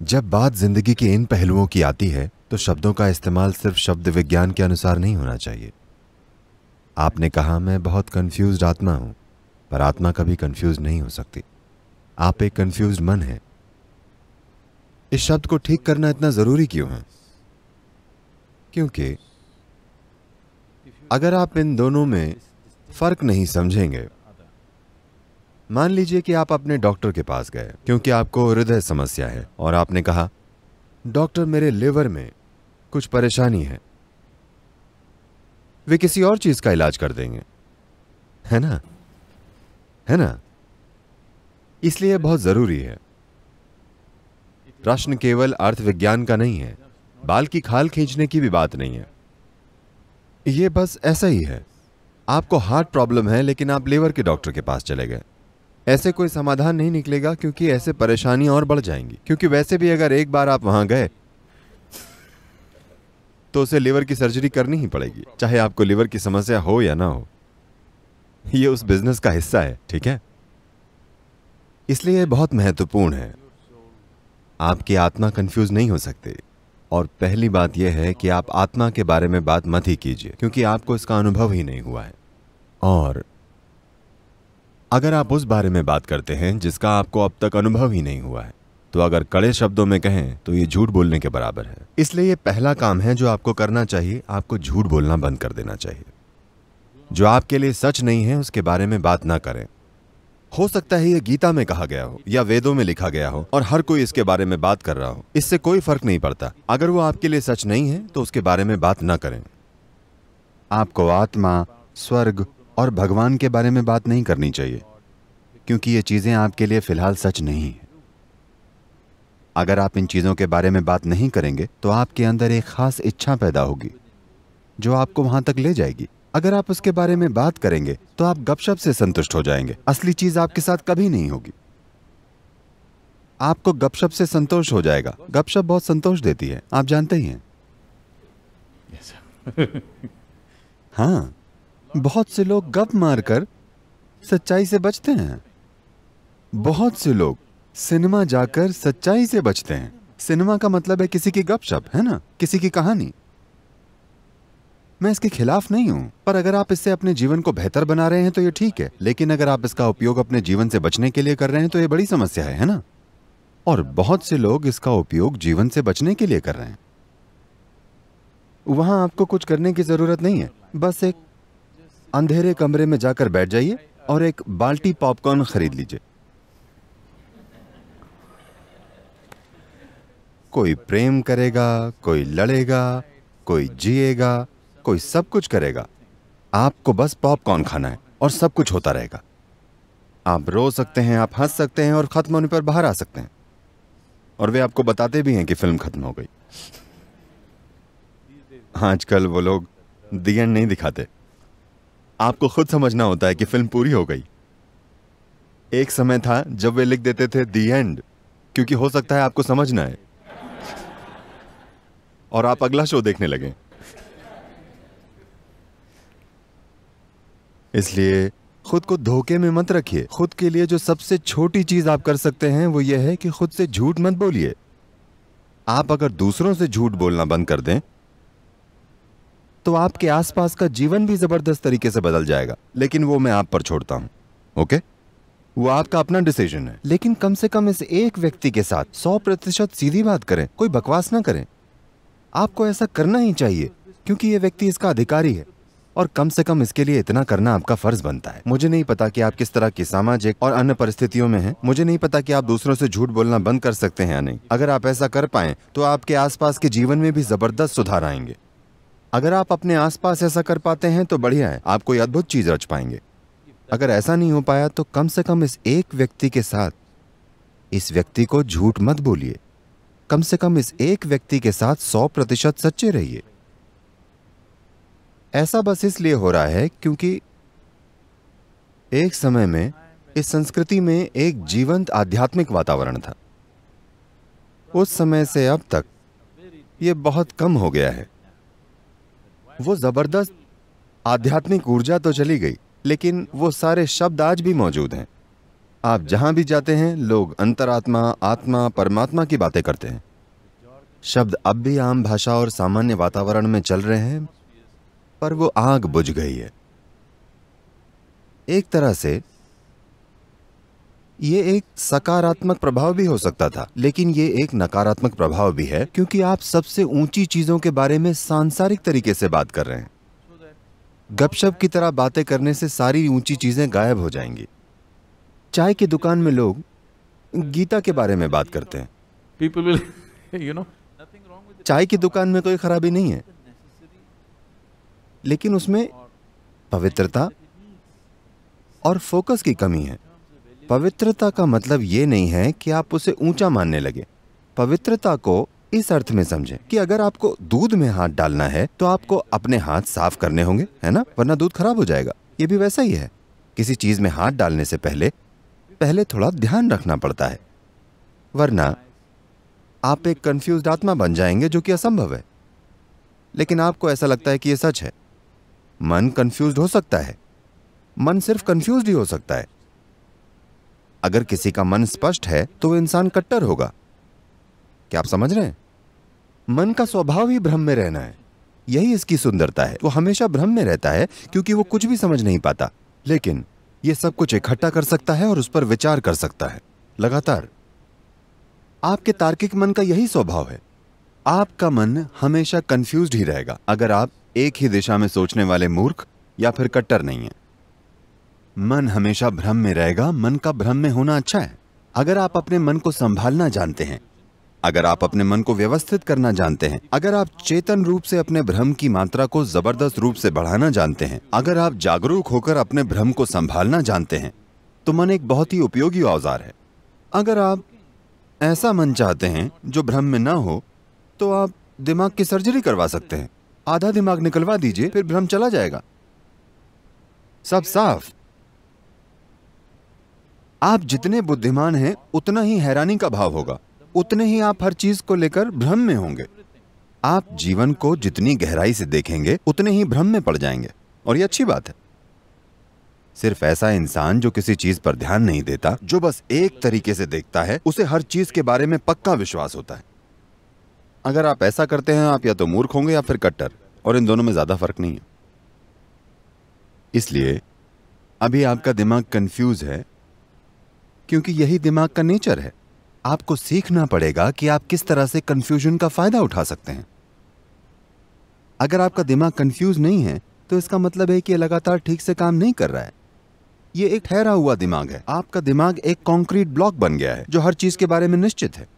जब बात जिंदगी के इन पहलुओं की आती है तो शब्दों का इस्तेमाल सिर्फ शब्द विज्ञान के अनुसार नहीं होना चाहिए। आपने कहा मैं बहुत कंफ्यूज्ड आत्मा हूं, पर आत्मा कभी कंफ्यूज नहीं हो सकती। आप एक कंफ्यूज्ड मन है। इस शब्द को ठीक करना इतना जरूरी क्यों है? क्योंकि अगर आप इन दोनों में फर्क नहीं समझेंगे, मान लीजिए कि आप अपने डॉक्टर के पास गए क्योंकि आपको हृदय समस्या है और आपने कहा डॉक्टर मेरे लिवर में कुछ परेशानी है। वे किसी और चीज का इलाज कर देंगे, है ना? है ना? इसलिए बहुत जरूरी है। प्रश्न केवल अर्थ विज्ञान का नहीं है, बाल की खाल खींचने की भी बात नहीं है। यह बस ऐसा ही है। आपको हार्ट प्रॉब्लम है लेकिन आप लिवर के डॉक्टर के पास चले गए। ऐसे कोई समाधान नहीं निकलेगा क्योंकि ऐसे परेशानियां और बढ़ जाएंगी। क्योंकि वैसे भी अगर एक बार आप वहां गए तो उसे लिवर की सर्जरी करनी ही पड़ेगी, चाहे आपको लिवर की समस्या हो या ना हो। यह उस बिजनेस का हिस्सा है, ठीक है? इसलिए बहुत महत्वपूर्ण है। आपकी आत्मा कंफ्यूज नहीं हो सकती। और पहली बात यह है कि आप आत्मा के बारे में बात मत ही कीजिए क्योंकि आपको इसका अनुभव ही नहीं हुआ है। और अगर आप उस बारे में बात करते हैं जिसका आपको अब तक अनुभव ही नहीं हुआ है, तो अगर कड़े शब्दों में कहें तो ये झूठ बोलने के बराबर है। इसलिए ये पहला काम है जो आपको करना चाहिए। आपको झूठ बोलना बंद कर देना चाहिए। जो आपके लिए सच नहीं है उसके बारे में बात ना करें। हो सकता है ये गीता में कहा गया हो या वेदों में लिखा गया हो और हर कोई इसके बारे में बात कर रहा हो, इससे कोई फर्क नहीं पड़ता। अगर वो आपके लिए सच नहीं है तो उसके बारे में बात ना करें। आपको आत्मा, स्वर्ग और भगवान के बारे में बात नहीं करनी चाहिए क्योंकि ये चीजें आपके लिए फिलहाल सच नहीं है। अगर आप इन चीजों के बारे में बात नहीं करेंगे तो आपके अंदर एक खास इच्छा पैदा होगी जो आपको वहां तक ले जाएगी। अगर आप उसके बारे में बात करेंगे तो आप गपशप से संतुष्ट हो जाएंगे। असली चीज आपके साथ कभी नहीं होगी। आपको गपशप से संतोष हो जाएगा। गपशप बहुत संतोष देती है, आप जानते ही हैं। हाँ, बहुत से लोग गप मारकर सच्चाई से बचते हैं। बहुत से लोग सिनेमा जाकर सच्चाई से बचते हैं। सिनेमा का मतलब है किसी की गपशप, है ना? किसी की कहानी। मैं इसके खिलाफ नहीं हूं, पर अगर आप इससे अपने जीवन को बेहतर बना रहे हैं तो ये ठीक है। लेकिन अगर आप इसका उपयोग अपने जीवन से बचने के लिए कर रहे हैं तो ये बड़ी समस्या है ना? और बहुत से लोग इसका उपयोग जीवन से बचने के लिए कर रहे हैं। वहां आपको कुछ करने की जरूरत नहीं है। बस एक अंधेरे कमरे में जाकर बैठ जाइए और एक बाल्टी पॉपकॉर्न खरीद लीजिए। कोई प्रेम करेगा, कोई लड़ेगा, कोई जिएगा, कोई सब कुछ करेगा। आपको बस पॉपकॉर्न खाना है और सब कुछ होता रहेगा। आप रो सकते हैं, आप हंस सकते हैं और खत्म होने पर बाहर आ सकते हैं। और वे आपको बताते भी हैं कि फिल्म खत्म हो गई। आजकल वो लोग दी एंड नहीं दिखाते। आपको खुद समझना होता है कि फिल्म पूरी हो गई। एक समय था जब वे लिख देते थे दी एंड, क्योंकि हो सकता है आपको समझना है और आप अगला शो देखने लगे। इसलिए खुद को धोखे में मत रखिए। खुद के लिए जो सबसे छोटी चीज आप कर सकते हैं वो यह है कि खुद से झूठ मत बोलिए। आप अगर दूसरों से झूठ बोलना बंद कर दें तो आपके आसपास का जीवन भी जबरदस्त तरीके से बदल जाएगा। लेकिन वो मैं आप पर छोड़ता हूं, ओके? वो आपका अपना डिसीजन है। लेकिन कम से कम इस एक व्यक्ति के साथ 100% सीधी बात करें, कोई बकवास ना करें। आपको ऐसा करना ही चाहिए क्योंकि ये व्यक्ति इसका अधिकारी है और कम से कम इसके लिए इतना करना आपका फर्ज बनता है। मुझे नहीं पता कि आप किस तरह की सामाजिक और अन्य परिस्थितियों में हैं। मुझे नहीं पता कि आप दूसरों से झूठ बोलना बंद कर सकते हैं या नहीं। अगर आप ऐसा कर पाएं तो आपके आसपास के जीवन में भी जबरदस्त सुधार आएंगे। अगर आप अपने आसपास ऐसा कर पाते हैं तो बढ़िया है, आप कोई अद्भुत चीज रच पाएंगे। अगर ऐसा नहीं हो पाया तो कम से कम इस एक व्यक्ति के साथ इस व्यक्ति को झूठ मत बोलिए। कम से कम इस एक व्यक्ति के साथ 100% सच्चे रहिए। ऐसा बस इसलिए हो रहा है क्योंकि एक समय में इस संस्कृति में एक जीवंत आध्यात्मिक वातावरण था। उस समय से अब तक यह बहुत कम हो गया है। वो जबरदस्त आध्यात्मिक ऊर्जा तो चली गई, लेकिन वो सारे शब्द आज भी मौजूद हैं। आप जहां भी जाते हैं लोग अंतरात्मा, आत्मा, परमात्मा की बातें करते हैं। शब्द अब भी आम भाषा और सामान्य वातावरण में चल रहे हैं, पर वो आग बुझ गई है। एक तरह से ये एक सकारात्मक प्रभाव भी हो सकता था, लेकिन ये एक नकारात्मक प्रभाव भी है, क्योंकि आप सबसे ऊंची चीजों के बारे में सांसारिक तरीके से बात कर रहे हैं। गपशप की तरह बातें करने से सारी ऊंची चीजें गायब हो जाएंगी। चाय की दुकान में लोग गीता के बारे में बात करते हैं। People will, you know, चाय की दुकान में कोई खराबी नहीं है, लेकिन उसमें पवित्रता और फोकस की कमी है। पवित्रता का मतलब ये नहीं है कि आप उसे ऊंचा मानने लगे। पवित्रता को इस अर्थ में समझें कि अगर आपको दूध में हाथ डालना है तो आपको अपने हाथ साफ करने होंगे, है ना, वरना दूध खराब हो जाएगा। ये भी वैसा ही है। किसी चीज में हाथ डालने से पहले थोड़ा ध्यान रखना पड़ता है, वरना आप एक कंफ्यूज्ड आत्मा बन जाएंगे, जो कि असंभव है। लेकिन आपको ऐसा लगता है कि यह सच है। मन कंफ्यूज्ड हो सकता है, मन सिर्फ कंफ्यूज्ड ही हो सकता है। अगर किसी का मन स्पष्ट है तो वो इंसान कट्टर होगा। क्या आप समझ रहे हैं? मन का स्वभाव ही भ्रम में रहना है। यही इसकी सुंदरता है। वो हमेशा भ्रम में रहता है क्योंकि वो कुछ भी समझ नहीं पाता, लेकिन ये सब कुछ इकट्ठा कर सकता है और उस पर विचार कर सकता है लगातार। आपके तार्किक मन का यही स्वभाव है। आपका मन हमेशा कंफ्यूज्ड ही रहेगा अगर आप एक ही दिशा में सोचने वाले मूर्ख या फिर कट्टर नहीं है। मन हमेशा भ्रम में रहेगा। मन का भ्रम में होना अच्छा है। अगर आप अपने मन को संभालना जानते हैं, अगर आप अपने मन को व्यवस्थित करना जानते हैं, अगर आप चेतन रूप से अपने भ्रम की मात्रा को जबरदस्त रूप से बढ़ाना जानते हैं, अगर आप जागरूक होकर अपने भ्रम को संभालना जानते हैं, तो मन एक बहुत ही उपयोगी औजार है। अगर आप ऐसा मन चाहते हैं जो भ्रम में ना हो, तो आप दिमाग की सर्जरी करवा सकते हैं। आधा दिमाग निकलवा दीजिए, फिर भ्रम चला जाएगा, सब साफ। आप जितने बुद्धिमान हैं उतना ही हैरानी का भाव होगा, उतने ही आप हर चीज को लेकर भ्रम में होंगे। आप जीवन को जितनी गहराई से देखेंगे उतने ही भ्रम में पड़ जाएंगे, और ये अच्छी बात है। सिर्फ ऐसा इंसान जो किसी चीज पर ध्यान नहीं देता, जो बस एक तरीके से देखता है, उसे हर चीज के बारे में पक्का विश्वास होता है। अगर आप ऐसा करते हैं, आप या तो मूर्ख होंगे या फिर कट्टर, और इन दोनों में ज्यादा फर्क नहीं है। इसलिए अभी आपका दिमाग कंफ्यूज है, क्योंकि यही दिमाग का नेचर है। आपको सीखना पड़ेगा कि आप किस तरह से कंफ्यूजन का फायदा उठा सकते हैं। अगर आपका दिमाग कंफ्यूज नहीं है, तो इसका मतलब है कि यह लगातार ठीक से काम नहीं कर रहा है। यह एक ठहरा हुआ दिमाग है। आपका दिमाग एक कंक्रीट ब्लॉक बन गया है जो हर चीज के बारे में निश्चित है।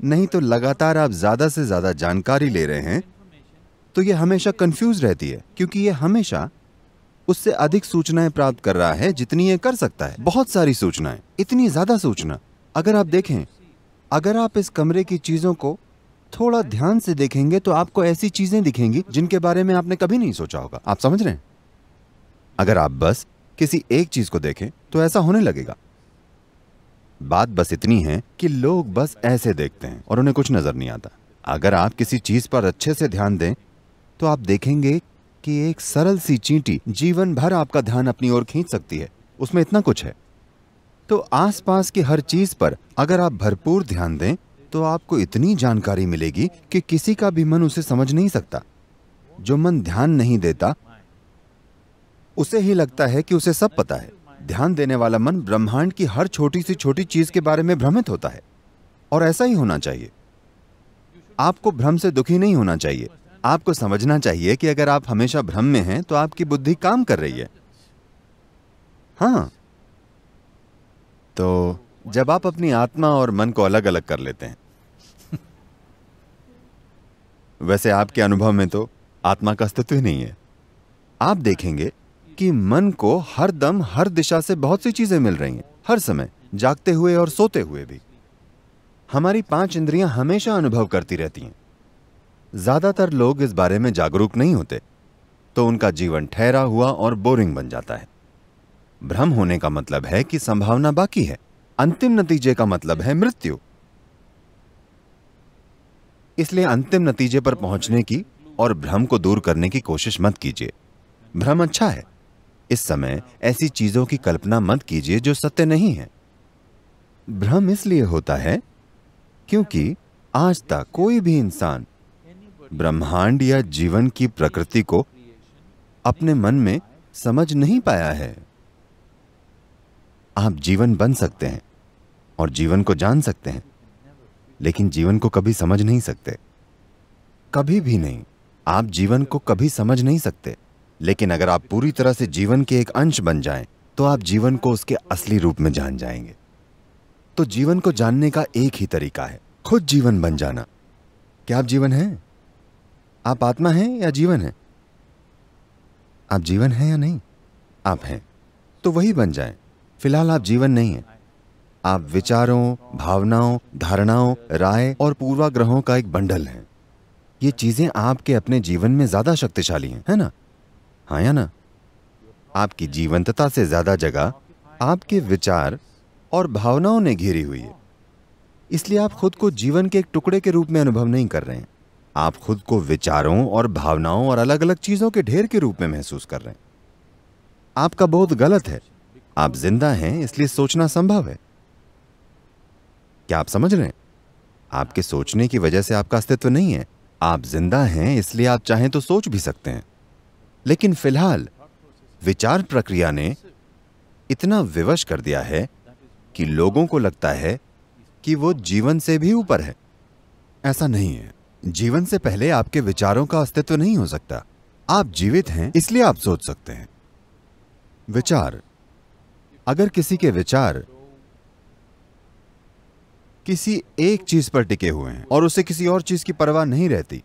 नहीं तो लगातार आप ज्यादा से ज्यादा जानकारी ले रहे हैं, तो यह हमेशा कंफ्यूज रहती है, क्योंकि यह हमेशा उससे अधिक सूचनाएं प्राप्त कर रहा है जितनी ये कर सकता है। बहुत सारी सूचनाएं, इतनी ज्यादा सूचना। अगर आप देखें, अगर आप इस कमरे की चीजों को थोड़ा ध्यान से देखेंगे तो आपको ऐसी चीजें दिखेंगी जिनके बारे में आपने कभी नहीं सोचा होगा। आप समझ रहे हैं? अगर आप बस किसी एक चीज को देखें तो ऐसा होने लगेगा। बात बस इतनी है कि लोग बस ऐसे देखते हैं और उन्हें कुछ नजर नहीं आता। अगर आप किसी चीज पर अच्छे से ध्यान दें तो आप देखेंगे कि एक सरल सी चींटी जीवन भर आपका ध्यान अपनी ओर खींच सकती है। उसमें इतना कुछ है। तो आसपास की हर चीज पर अगर आप भरपूर ध्यान दें तो आपको इतनी जानकारी मिलेगी कि किसी का भी मन उसे समझ नहीं सकता। जो मन ध्यान नहीं देता, उसे ही लगता है कि उसे सब पता है। ध्यान देने वाला मन ब्रह्मांड की हर छोटी सी छोटी चीज के बारे में भ्रमित होता है, और ऐसा ही होना चाहिए। आपको भ्रम से दुखी नहीं होना चाहिए। आपको समझना चाहिए कि अगर आप हमेशा भ्रम में हैं तो आपकी बुद्धि काम कर रही है। हाँ, तो जब आप अपनी आत्मा और मन को अलग अलग कर लेते हैं वैसे आपके अनुभव में तो आत्मा का अस्तित्व ही नहीं है। आप देखेंगे कि मन को हर दम हर दिशा से बहुत सी चीजें मिल रही हैं, हर समय, जागते हुए और सोते हुए भी। हमारी 5 इंद्रियां हमेशा अनुभव करती रहती हैं। ज्यादातर लोग इस बारे में जागरूक नहीं होते, तो उनका जीवन ठहरा हुआ और बोरिंग बन जाता है। भ्रम होने का मतलब है कि संभावना बाकी है। अंतिम नतीजे का मतलब है मृत्यु। इसलिए अंतिम नतीजे पर पहुंचने की और भ्रम को दूर करने की कोशिश मत कीजिए। भ्रम अच्छा है, इस समय ऐसी चीजों की कल्पना मत कीजिए जो सत्य नहीं है। भ्रम इसलिए होता है क्योंकि आज तक कोई भी इंसान ब्रह्मांड या जीवन की प्रकृति को अपने मन में समझ नहीं पाया है। आप जीवन बन सकते हैं और जीवन को जान सकते हैं, लेकिन जीवन को कभी समझ नहीं सकते, कभी भी नहीं। आप जीवन को कभी समझ नहीं सकते, लेकिन अगर आप पूरी तरह से जीवन के एक अंश बन जाएं, तो आप जीवन को उसके असली रूप में जान जाएंगे। तो जीवन को जानने का एक ही तरीका है, खुद जीवन बन जाना। क्या आप जीवन हैं? आप आत्मा हैं या जीवन हैं? आप जीवन हैं या नहीं? आप हैं, तो वही बन जाएं। फिलहाल आप जीवन नहीं हैं। आप विचारों, भावनाओं, धारणाओं, राय और पूर्वाग्रहों का एक बंडल हैं। ये चीजें आपके अपने जीवन में ज्यादा शक्तिशाली हैं, है ना? हाँ या ना? आपकी जीवंतता से ज्यादा जगह आपके विचार और भावनाओं ने घेरी हुई है। इसलिए आप खुद को जीवन के एक टुकड़े के रूप में अनुभव नहीं कर रहे हैं। आप खुद को विचारों और भावनाओं और अलग अलग चीजों के ढेर के रूप में महसूस कर रहे हैं। आपका बहुत गलत है। आप जिंदा हैं, इसलिए सोचना संभव है। क्या आप समझ रहे हैं? आपके सोचने की वजह से आपका अस्तित्व नहीं है। आप जिंदा हैं, इसलिए आप चाहें तो सोच भी सकते हैं। लेकिन फिलहाल विचार प्रक्रिया ने इतना विवश कर दिया है कि लोगों को लगता है कि वो जीवन से भी ऊपर है। ऐसा नहीं है। जीवन से पहले आपके विचारों का अस्तित्व नहीं हो सकता। आप जीवित हैं, इसलिए आप सोच सकते हैं। विचार, अगर किसी के विचार किसी एक चीज पर टिके हुए हैं और उसे किसी और चीज की परवाह नहीं रहती,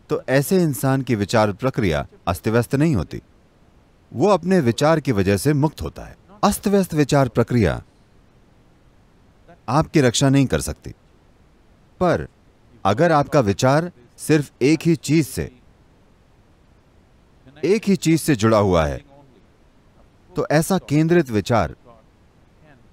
तो ऐसे इंसान की विचार प्रक्रिया अस्त व्यस्त नहीं होती। वो अपने विचार की वजह से मुक्त होता है। अस्त व्यस्त विचार प्रक्रिया आपकी रक्षा नहीं कर सकती। पर अगर आपका विचार सिर्फ एक ही चीज से जुड़ा हुआ है, तो ऐसा केंद्रित विचार,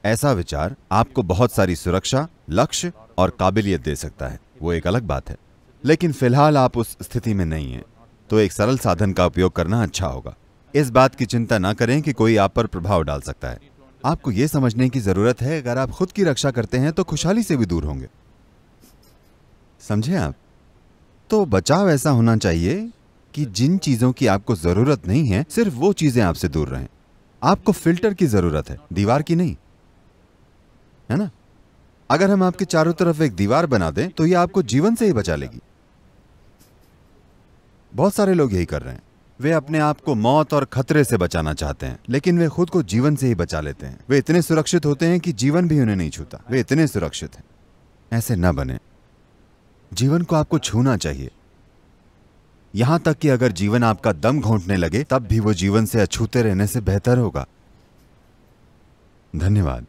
ऐसा विचार आपको बहुत सारी सुरक्षा, लक्ष्य और काबिलियत दे सकता है। वो एक अलग बात है। लेकिन फिलहाल आप उस स्थिति में नहीं हैं, तो एक सरल साधन का उपयोग करना अच्छा होगा। इस बात की चिंता ना करें कि कोई आप पर प्रभाव डाल सकता है। आपको यह समझने की जरूरत है, अगर आप खुद की रक्षा करते हैं तो खुशहाली से भी दूर होंगे। समझे आप? तो बचाव ऐसा होना चाहिए कि जिन चीजों की आपको जरूरत नहीं है, सिर्फ वो चीजें आपसे दूर रहें। आपको फिल्टर की जरूरत है, दीवार की नहीं, है ना? अगर हम आपके चारों तरफ एक दीवार बना दें, तो ये आपको जीवन से ही बचा लेगी। बहुत सारे लोग यही कर रहे हैं। वे अपने आप को मौत और खतरे से बचाना चाहते हैं, लेकिन वे खुद को जीवन से ही बचा लेते हैं। वे इतने सुरक्षित होते हैं कि जीवन भी उन्हें नहीं छूता। वे इतने सुरक्षित हैं। ऐसे न बने। जीवन को आपको छूना चाहिए। यहां तक कि अगर जीवन आपका दम घोंटने लगे, तब भी वो जीवन से अछूते रहने से बेहतर होगा। धन्यवाद।